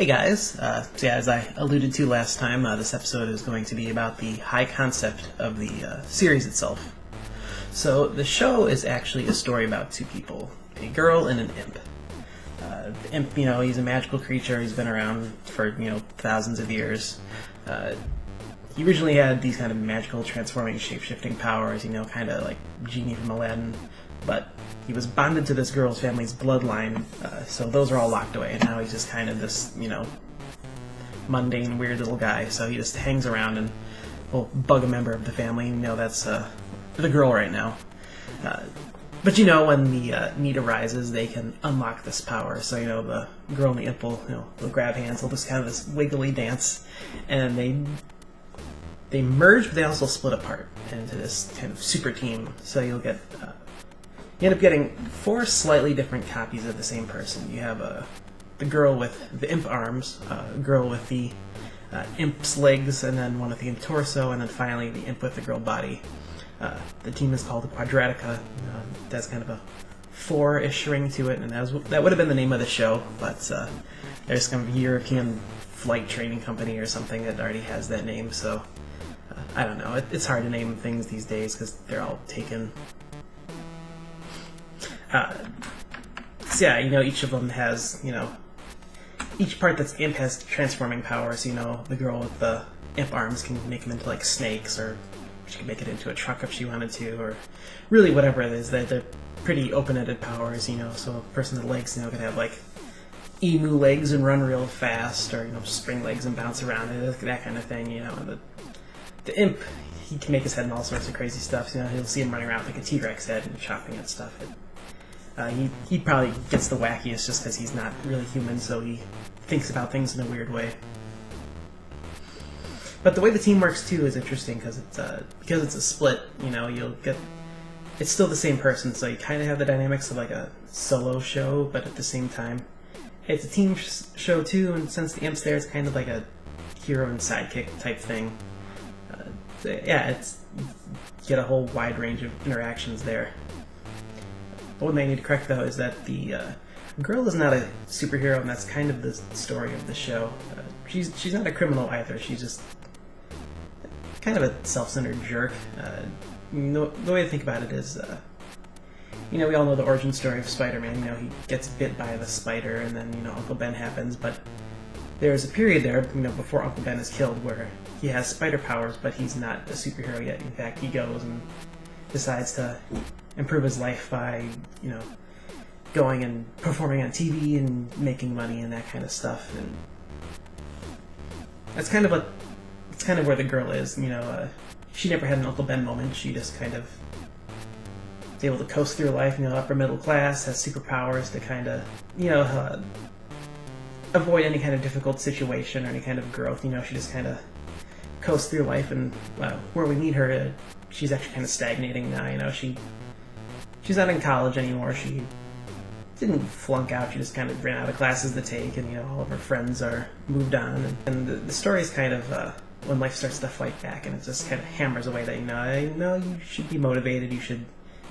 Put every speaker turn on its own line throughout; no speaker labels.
Hey guys, as I alluded to last time, this episode is going to be about the high concept of the series itself. So the show is actually a story about two people, a girl and an imp. The imp, he's a magical creature, he's been around for, thousands of years. He originally had these kind of magical transforming, shape-shifting powers, kind of like Genie from Aladdin, but he was bonded to this girl's family's bloodline, so those are all locked away, and now he's just kind of this, mundane, weird little guy, so he just hangs around and will bug a member of the family. That's the girl right now. But when the need arises, they can unlock this power, so, the girl and the imp will, they'll grab hands, they'll just kind of this wiggly dance, and they merge, but they also split apart into this kind of super team, so you end up getting four slightly different copies of the same person. You have the girl with the imp arms, a girl with the imp's legs, and then one with the imp torso, and then finally the imp with the girl body. The team is called the Quadratica. That's kind of a four-ish ring to it, and that would have been the name of the show, but there's kind of a European flight training company or something that already has that name, so I don't know. It's hard to name things these days because they're all taken. Each of them has, each part that's imp has transforming powers. The girl with the imp arms can make them into, like, snakes, or she can make it into a truck if she wanted to, or really whatever it is. They're pretty open-ended powers, so a person with legs, could have, like, emu legs and run real fast, or, spring legs and bounce around, that kind of thing, And the imp, he can make his head in all sorts of crazy stuff. He'll see him running around with, like, a T-Rex head and chopping at stuff. He probably gets the wackiest just because he's not really human, so he thinks about things in a weird way. But the way the team works too is interesting because it's a split. It's still the same person, so you kind of have the dynamics of like a solo show, but at the same time, it's a team show too. And since the imp's there, it's kind of like a hero and sidekick type thing. You get a whole wide range of interactions there. One thing I need to correct, though, is that the girl is not a superhero, and that's kind of the story of the show. She's not a criminal either. She's just kind of a self-centered jerk. The way to think about it is, we all know the origin story of Spider-Man. He gets bit by the spider, and then, Uncle Ben happens. But there's a period there, before Uncle Ben is killed, where he has spider powers, but he's not a superhero yet. In fact, he goes and decides to improve his life by, going and performing on TV and making money and that kind of stuff. And it's kind of where the girl is. She never had an Uncle Ben moment. She just kind of was able to coast through life. Upper middle class, has superpowers to kind of, avoid any kind of difficult situation or any kind of growth. She just kind of coasts through life, and where we meet her, she's actually kind of stagnating now. She's not in college anymore. She didn't flunk out. She just kind of ran out of classes to take, and all of her friends are moved on. And the story is kind of when life starts to fight back, and it just kind of hammers away that you should be motivated. You should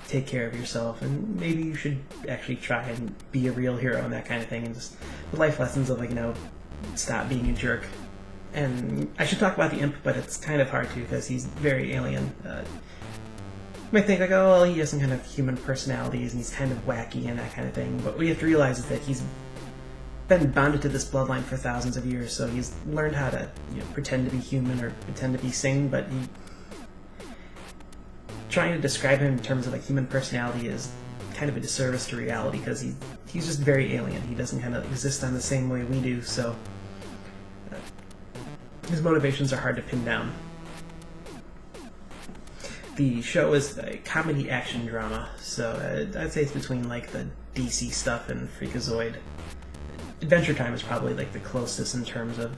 take care of yourself, and maybe you should actually try and be a real hero and that kind of thing. And just the life lessons of stop being a jerk. And I should talk about the imp, but it's kind of hard to because he's very alien. You might think he has some kind of human personalities and he's kind of wacky and that kind of thing. But what you have to realize is that he's been bonded to this bloodline for thousands of years, so he's learned how to pretend to be human or pretend to be sane. But trying to describe him in terms of human personality is kind of a disservice to reality because he's just very alien. He doesn't kind of exist on the same way we do, so his motivations are hard to pin down. The show is a comedy action drama, so I'd say it's between the DC stuff and Freakazoid. Adventure Time is probably the closest in terms of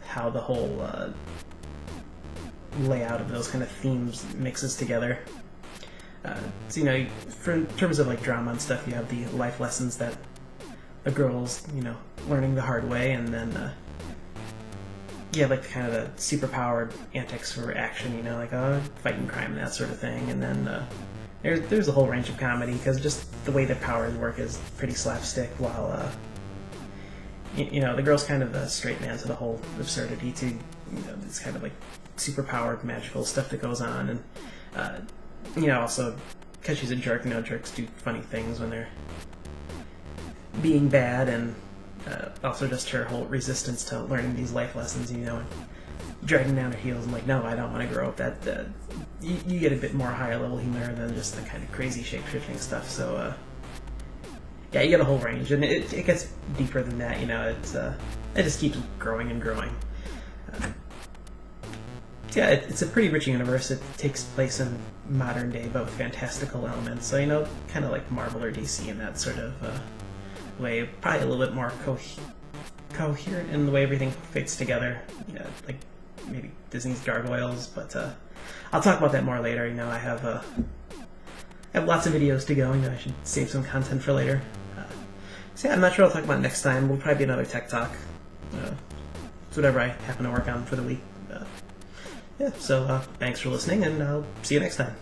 how the whole layout of those kind of themes mixes together. In terms of drama and stuff, you have the life lessons that a girl's learning the hard way, and then kind of the super-powered antics for action, fighting crime and that sort of thing. And then there's a whole range of comedy, because just the way that powers work is pretty slapstick, while the girl's kind of a straight man to the whole absurdity to this kind of like superpowered magical stuff that goes on, and also because she's a jerk. Jerks do funny things when they're being bad, and also just her whole resistance to learning these life lessons, and dragging down her heels and like, no, I don't want to grow up. That you get a bit more higher level humor than just the kind of crazy shape-shifting stuff. So yeah, you get a whole range, and it gets deeper than that. It just keeps growing and growing. Yeah, it's a pretty rich universe. It takes place in modern day, but with fantastical elements. So kind of like Marvel or DC in that sort of way. Probably a little bit more coherent in the way everything fits together. Like maybe Disney's Gargoyles, but I'll talk about that more later. I have lots of videos to go. I should save some content for later. So yeah, I'm not sure what I'll talk about next time. We'll probably be another tech talk. It's whatever I happen to work on for the week. Yeah, so thanks for listening, and I'll see you next time.